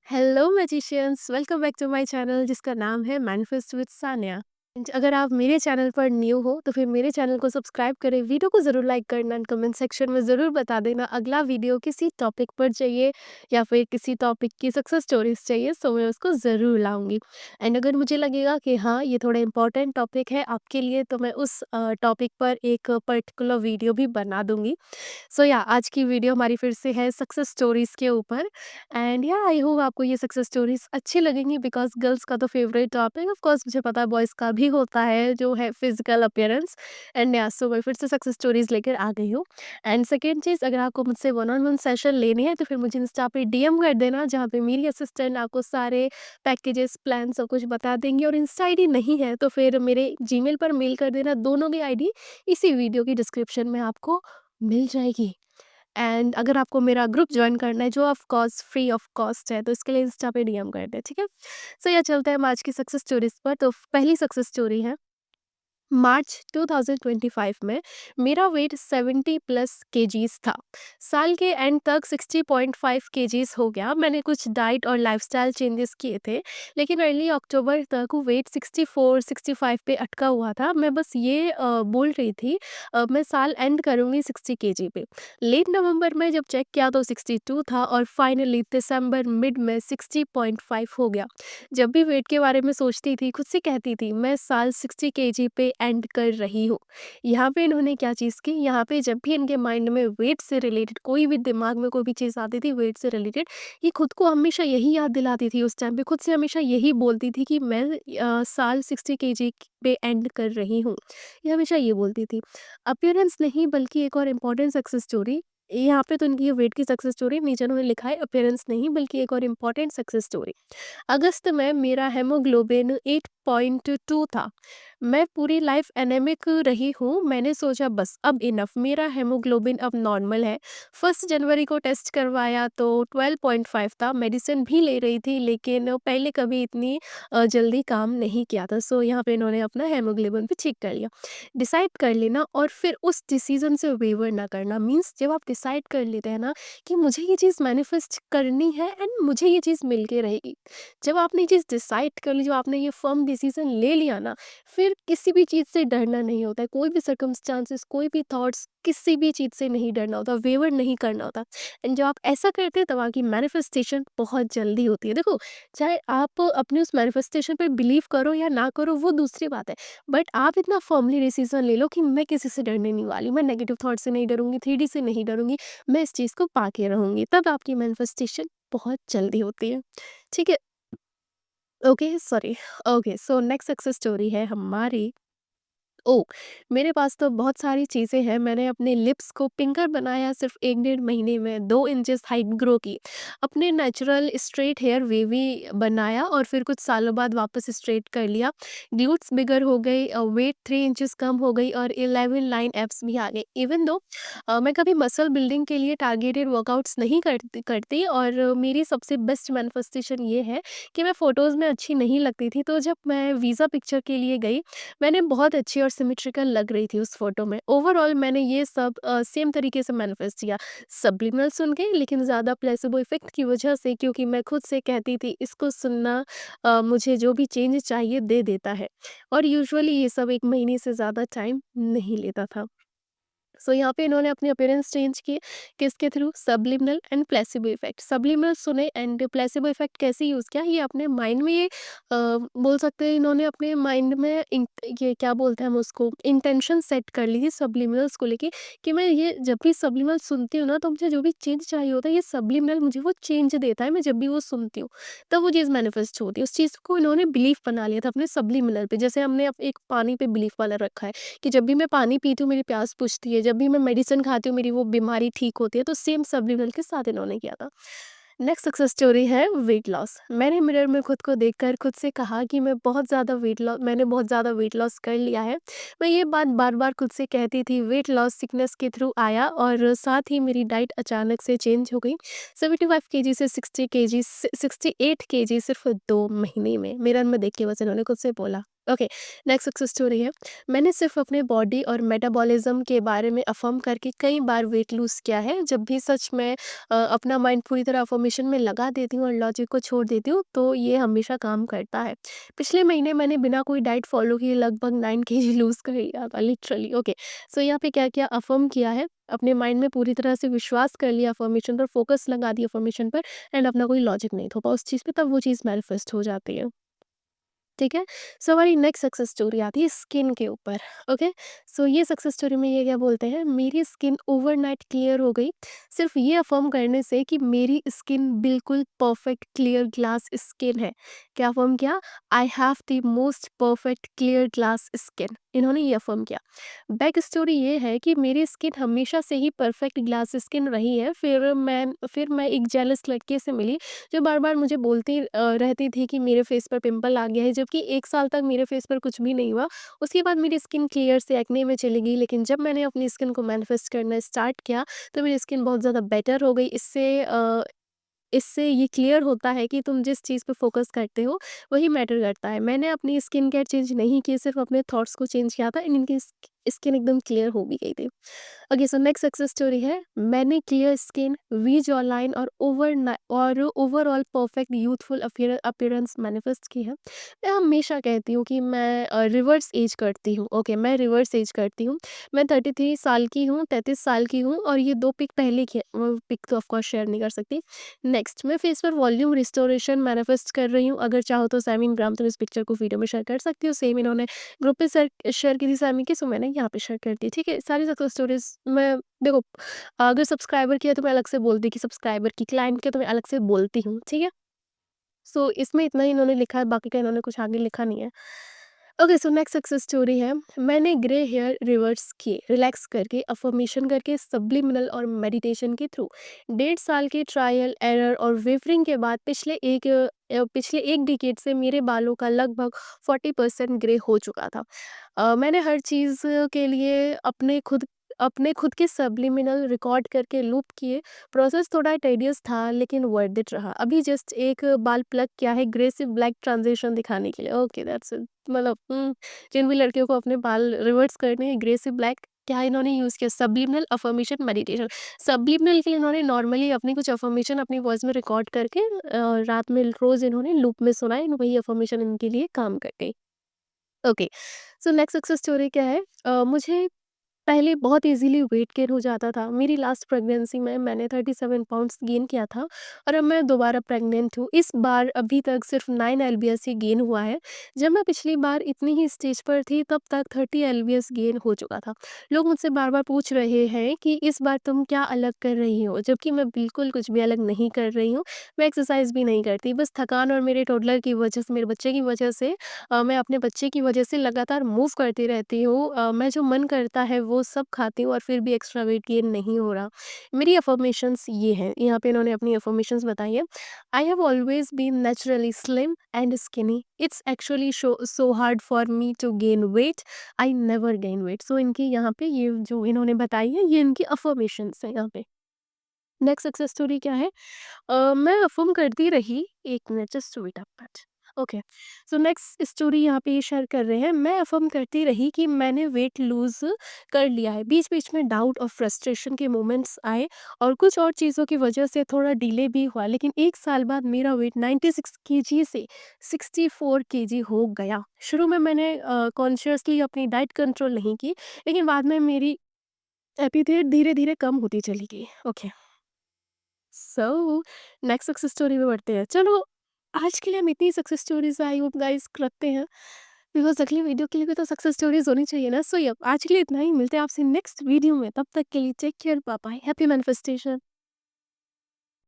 Hello magicians, welcome back to my channel जिसका नाम है मैनिफेस्ट विद सान्या। अगर आप मेरे चैनल पर न्यू हो तो फिर मेरे चैनल को सब्सक्राइब करें, वीडियो को ज़रूर लाइक करना एंड कमेंट सेक्शन में ज़रूर बता देना अगला वीडियो किसी टॉपिक पर चाहिए या फिर किसी टॉपिक की सक्सेस स्टोरीज चाहिए, सो मैं उसको ज़रूर लाऊंगी। एंड अगर मुझे लगेगा कि हाँ ये थोड़ा इंपॉर्टेंट टॉपिक है आपके लिए तो मैं उस टॉपिक पर एक पर्टिकुलर वीडियो भी बना दूंगी। सो या आज की वीडियो हमारी फिर से है सक्सेस स्टोरीज के ऊपर। एंड या आई होप आपको ये सक्सेस स्टोरीज अच्छी लगेंगी बिकॉज गर्ल्स का तो फेवरेट टॉपिक ऑफ कोर्स मुझे पता है बॉयज़ का भी होता है जो है फिजिकल अपीयरेंस। एंड या सो मैं फिर से सक्सेस स्टोरीज लेकर आ गई हूँ। एंड सेकेंड चीज़, अगर आपको मुझसे वन ऑन वन सेशन लेनी है तो फिर मुझे इंस्टा पे डीएम कर देना, जहाँ पे मेरी असिस्टेंट आपको सारे पैकेजेस प्लान सब कुछ बता देंगी। और इंस्टा आईडी नहीं है तो फिर मेरे जीमेल पर मेल कर देना, दोनों की आईडी इसी वीडियो की डिस्क्रिप्शन में आपको मिल जाएगी। एंड अगर आपको मेरा ग्रुप जॉइन करना है जो of course free of cost है तो इसके लिए इंस्टा पे डीएम कर दें, ठीक है। सो या चलते हैं हम आज की सक्सेस स्टोरीज पर। तो पहली सक्सेस स्टोरी है, मार्च 2025 में मेरा वेट 70 प्लस केजीज था। साल के एंड तक 60.5 केजीज हो गया। मैंने कुछ डाइट और लाइफस्टाइल चेंजेस किए थे, लेकिन अर्ली अक्टूबर तक वो वेट 64-65 पे अटका हुआ था। मैं बस ये बोल रही थी मैं साल एंड करूँगी 60 केजी पे। लेट नवंबर में जब चेक किया तो 62 था और फाइनली दिसंबर मिड में 60.5 हो गया। जब भी वेट के बारे में सोचती थी, खुद से कहती थी मैं साल 60 केजी पे एंड कर रही हूँ। यहाँ पे इन्होंने क्या चीज़ की, यहाँ पे जब भी इनके माइंड में वेट से रिलेटेड कोई भी दिमाग में कोई भी चीज़ आती थी वेट से रिलेटेड, ये खुद को हमेशा यही याद दिलाती थी। उस टाइम पे खुद से हमेशा यही बोलती थी कि मैं साल 60 केजी पे एंड कर रही हूँ। ये हमेशा ये बोलती थी। अपीयरेंस नहीं बल्कि एक और इम्पोर्टेंट सक्सेस स्टोरी, यहाँ पे तो इनकी ये वेट की सक्सेस स्टोरी, नीचे उन्होंने लिखा है अपीयरेंस नहीं बल्कि एक और इम्पोर्टेंट सक्सेस स्टोरी। अगस्त में मेरा हेमोग्लोबिन 8.2 था। मैं पूरी लाइफ एनेमिक रही हूँ। मैंने सोचा बस अब इनफ, मेरा हेमोग्लोबिन अब नॉर्मल है। फर्स्ट जनवरी को टेस्ट करवाया तो 12.5 था। मेडिसिन भी ले रही थी लेकिन पहले कभी इतनी जल्दी काम नहीं किया था। सो यहाँ पे इन्होंने अपना हेमोग्लोबिन भी चेक कर लिया। डिसाइड कर लेना और फिर उस डिसीजन से वेवर ना करना, मीन्स जब आप डिसाइड कर लेते हैं ना कि मुझे ये चीज़ मैनिफेस्ट करनी है एंड मुझे ये चीज़ मिल के रहेगी। जब आपने ये चीज़ डिसाइड कर ली, जब आपने ये फर्म डिसीजन ले लिया ना, फिर किसी भी चीज़ से डरना नहीं होता है। कोई भी सर्कमस्टांसेस, कोई भी थॉट्स, किसी भी चीज़ से नहीं डरना होता, वेवर नहीं करना होता। एंड जब आप ऐसा करते हैं तब आपकी मैनिफेस्टेशन बहुत जल्दी होती है। देखो, चाहे आप अपने उस मैनिफेस्टेशन पे बिलीव करो या ना करो वो दूसरी बात है, बट आप इतना फर्मली डिसीजन ले लो कि मैं किसी से डरने नहीं वाली, मैं नेगेटिव थॉट से नहीं डरूंगी, 3D से नहीं डरूंगी, मैं इस चीज़ को पाके रहूंगी, तब आपकी मैनिफेस्टेशन बहुत जल्दी होती है। ठीक है। Okay, sorry. Okay, so next success story है हमारी। ओह! मेरे पास तो बहुत सारी चीज़ें हैं। मैंने अपने लिप्स को पिंकर बनाया सिर्फ़ 1 डेढ़ महीने में, 2 इंचेस हाइट ग्रो की। अपने नेचुरल स्ट्रेट हेयर वेवी बनाया और फिर कुछ सालों बाद वापस स्ट्रेट कर लिया। ग्लूट्स बिगर हो गई, वेट 3 इंचेस कम हो गई और 11 लाइन एब्स भी आ गए। इवन दो मैं कभी मसल बिल्डिंग के लिए टारगेटेड वर्कआउट्स नहीं करती और मेरी सबसे बेस्ट मैनिफेस्टेशन ये है कि मैं फ़ोटोज़ में अच्छी नहीं लगती थी, तो जब मैं वीज़ा पिक्चर के लिए गई, मैंने बहुत अच्छी और सिमेट्रिकल लग रही थी उस फ़ोटो में। ओवरऑल मैंने ये सब सेम तरीके से मैनिफेस्ट किया। सब्लिमिनल सुन के, लेकिन ज़्यादा प्लेसिबो इफ़ेक्ट की वजह से, क्योंकि मैं खुद से कहती थी इसको सुनना मुझे जो भी चेंज चाहिए दे देता है। और यूजुअली ये सब 1 महीने से ज़्यादा टाइम नहीं लेता था। सो यहाँ पे इन्होंने अपने अपीयरेंस चेंज किए, किसके through? Subliminal and placebo effect. Subliminal सुने एंड प्लेसिबो इफेक्ट कैसे यूज़ किया, ये अपने माइंड में ये बोल सकते हैं इन्होंने अपने माइंड में ये क्या बोलते हैं हम उसको, इंटेंशन सेट कर ली थी सब्लिमिनल्स को लेके कि मैं ये जब भी सब्लिमिनल सुनती हूँ ना तो मुझे जो भी चेंज चाहिए होता है ये सब्लिमिनल मुझे वो चेंज देता है। मैं जब भी वो सुनती हूँ तब वो चीज़ मैनिफेस्ट होती है। उस चीज़ को इन्होंने बिलीव बना लिया था अपने सब्लिमिनल पे, जैसे हमने एक पानी पे बिलीव वाला रखा है कि जब भी मैं पानी पीती हूँ मेरी प्यास बुझती है, जब भी मैं मेडिसिन खाती हूँ मेरी वो बीमारी ठीक होती है, तो सेम सब्लिमिनल के साथ इन्होंने किया था। नेक्स्ट सक्सेस स्टोरी है वेट लॉस। मैंने मिरर में खुद को देखकर खुद से कहा कि मैंने बहुत ज़्यादा वेट लॉस कर लिया है। मैं ये बात बार-बार खुद से कहती थी। वेट लॉस सिकनेस के थ्रू आया और साथ ही मेरी डाइट अचानक से चेंज हो गई। 75 केजी से 60 केजी 68 केजी सिर्फ़ 2 महीने में। मिरर में देख के बस इन्होंने खुद से बोला। ओके, नेक्स्ट सक्सेस स्टोरी है। मैंने सिर्फ अपने बॉडी और मेटाबॉलिज्म के बारे में अफर्म करके कई बार वेट लूज़ किया है। जब भी सच में अपना माइंड पूरी तरह अफर्मेशन में लगा देती हूँ और लॉजिक को छोड़ देती हूँ, तो ये हमेशा काम करता है। पिछले महीने मैंने बिना कोई डाइट फॉलो किए लगभग 9 केजी लूज़ कर लिया था लिटरली। ओके, सो यहाँ पे क्या-क्या अफर्म किया है, अपने माइंड में पूरी तरह से विश्वास कर लिया अफर्मेशन पर, फोकस लगा दिया अफर्मेशन पर एंड अपना कोई लॉजिक नहीं थोपा उस चीज़ पे, तब वो चीज़ मैनिफेस्ट हो जाती है। ठीक है? सो हमारी नेक्स्ट सक्सेस स्टोरी आती है स्किन के ऊपर। ओके? सो ये सक्सेस स्टोरी में ये क्या बोलते हैं, मेरी स्किन ओवरनाइट क्लियर हो गई, सिर्फ़ ये अफ़र्म करने से कि मेरी स्किन बिल्कुल परफेक्ट क्लियर ग्लास स्किन है। क्या अफ़र्म किया? I have the most perfect clear glass skin, इन्होंने ये अफ़र्म किया। बैक स्टोरी ये है कि मेरी स्किन हमेशा से ही परफेक्ट ग्लास स्किन रही है, फिर मैं एक जेलस लड़के से मिली जो बार-बार मुझे बोलती रहती थी कि मेरे फेस पर पिंपल आ गया है, जबकि 1 साल तक मेरे फेस पर कुछ भी नहीं हुआ। उसके बाद मेरी स्किन क्लियर से एक्ने में चली गई, लेकिन जब मैंने अपनी स्किन को मैनिफेस्ट करना स्टार्ट किया, तो मेरी स्किन बहुत ज़्यादा बेटर हो गई। इससे ये क्लियर होता है कि तुम जिस चीज़ पे फ़ोकस करते हो, वही मैटर करता है। मैंने अपनी स्किन केयर चेंज नहीं की, सिर्फ़ अपने थॉट्स को चेंज किया था एंड इनकी स्किन एकदम क्लियर हो भी गई थी। Okay, so next success story है, मैंने clear skin, V jawline और overall perfect youthful appearance manifest की है। मैं हमेशा कहती हूँ कि मैं रिवर्स एज करती हूँ। ओके, मैं रिवर्स एज करती हूँ। मैं 33 साल की हूँ, 33 साल की हूँ और ये 2 पिक पहले की है, वो पिक तो ऑफ कोर्स शेयर नहीं कर सकती। नेक्स्ट, मैं फेस पर वॉल्यूम रिस्टोरेशन मैनिफेस्ट कर रही हूँ। अगर चाहो तो सैमी ग्राम तुम इस पिक्चर को वीडियो में शेयर कर सकती हो। सेम इन्होंने ग्रुप पे शेयर की थी सैमी की, सो मैंने यहाँ पे शेयर कर दी। ठीक है? सारी सक्सेस स्टोरीज़ मैं देखो, अगर सब्सक्राइबर की है तो मैं अलग से बोलती कि सब्सक्राइबर की, क्लाइंट की तो मैं अलग से बोलती हूँ। ठीक है? सो इसमें इतना ही इन्होंने लिखा है, बाकी का इन्होंने कुछ आगे लिखा नहीं है। Okay, so next success story है, मैंने ग्रे हेयर रिवर्स किए, रिलैक्स करके, अफर्मेशन करके, सब्लिमिनल और मेडिटेशन के थ्रू। 1.5 साल के ट्रायल, एरर और वेवरिंग के बाद पिछले 1 डिकेड से मेरे बालों का लगभग 40% ग्रे हो चुका था। मैंने हर चीज़ के लिए अपने खुद के सब्लिमिनल रिकॉर्ड करके लूप किए। प्रोसेस थोड़ा टेडियस था लेकिन वर्थ इट रहा। अभी जस्ट एक बाल प्लग किया है ग्रे से ब्लैक ट्रांजिशन दिखाने के लिए। Okay, that's it. मतलब जिन भी लड़कियों को अपने बाल रिवर्स करने हैं ग्रे से ब्लैक, क्या इन्होंने यूज़ किया, सब्लिमिनल अफर्मेशन मेडिटेशन। सब्लिमिनल के लिए इन्होंने नॉर्मली अपनी कुछ अफर्मेशन अपनी वॉइस में रिकॉर्ड करके रात में रोज़ इन्होंने लूप में सुनाए एंड वही अफर्मेशन इनके लिए काम कर गई। Okay, so next success story क्या है, मुझे पहले बहुत ईज़िली वेट गेन हो जाता था। मेरी लास्ट प्रेगनेंसी में मैंने 37 पाउंड्स गेन किया था और अब मैं दोबारा प्रेग्नेंट हूँ। इस बार अभी तक सिर्फ़ 9 एलबीएस ही गेन हुआ है। जब मैं पिछली बार इतनी ही स्टेज पर थी तब तक 30 एलबीएस गेन हो चुका था। लोग मुझसे बार-बार पूछ रहे हैं कि इस बार तुम क्या अलग कर रही हो? जबकि मैं बिल्कुल कुछ भी अलग नहीं कर रही हूँ। मैं एक्सरसाइज़ भी नहीं करती। बस थकान और मेरे टॉडलर की वजह से, मेरे बच्चे की वजह से, मैं अपने बच्चे की वजह से लगातार मूव करती रहती हूँ। मैं जो मन करता है वो सब खाती हूँ और फिर भी एक्स्ट्रा वेट गेन नहीं हो रहा। मेरी अफ़र्मेशंस ये हैं, यहाँ पे इन्होंने अपनी अफ़र्मेशंस बताई है। I have always been naturally slim and skinny. It's actually so hard for me to gain weight. I never gain weight. So इनकी यहाँ पे ये जो इन्होंने बताई है, ये इनकी अफ़र्मेशंस हैं यहाँ पे। नेक्स्ट सक्सेस स्टोरी क्या है? मैं अफ़र्म करती रही, 1 minute just wait a minute. Okay, so next story यहाँ पे ये शेयर कर रहे हैं, मैं अफ़र्म करती रही कि मैंने वेट लूज़ कर लिया है। बीच-बीच में डाउट और फ्रस्ट्रेशन के मोमेंट्स आए और कुछ और चीज़ों की वजह से थोड़ा डिले भी हुआ, लेकिन 1 साल बाद मेरा वेट 96 केजी से 64 केजी हो गया। शुरू में मैंने कॉन्शियसली अपनी डाइट कंट्रोल नहीं की, लेकिन बाद में मेरी एपेटाइट धीरे-धीरे कम होती चली गई। Okay. So next success story में बढ़ते हैं। चलो, आज के लिए हम इतनी success stories I hope guys रखते हैं, बिकॉज अगली वीडियो के लिए भी तो सक्सेस स्टोरीज होनी चाहिए ना। सो यप, आज के लिए इतना ही, मिलते हैं आपसे नेक्स्ट वीडियो में। तब तक के लिए take care, bye bye, happy manifestation.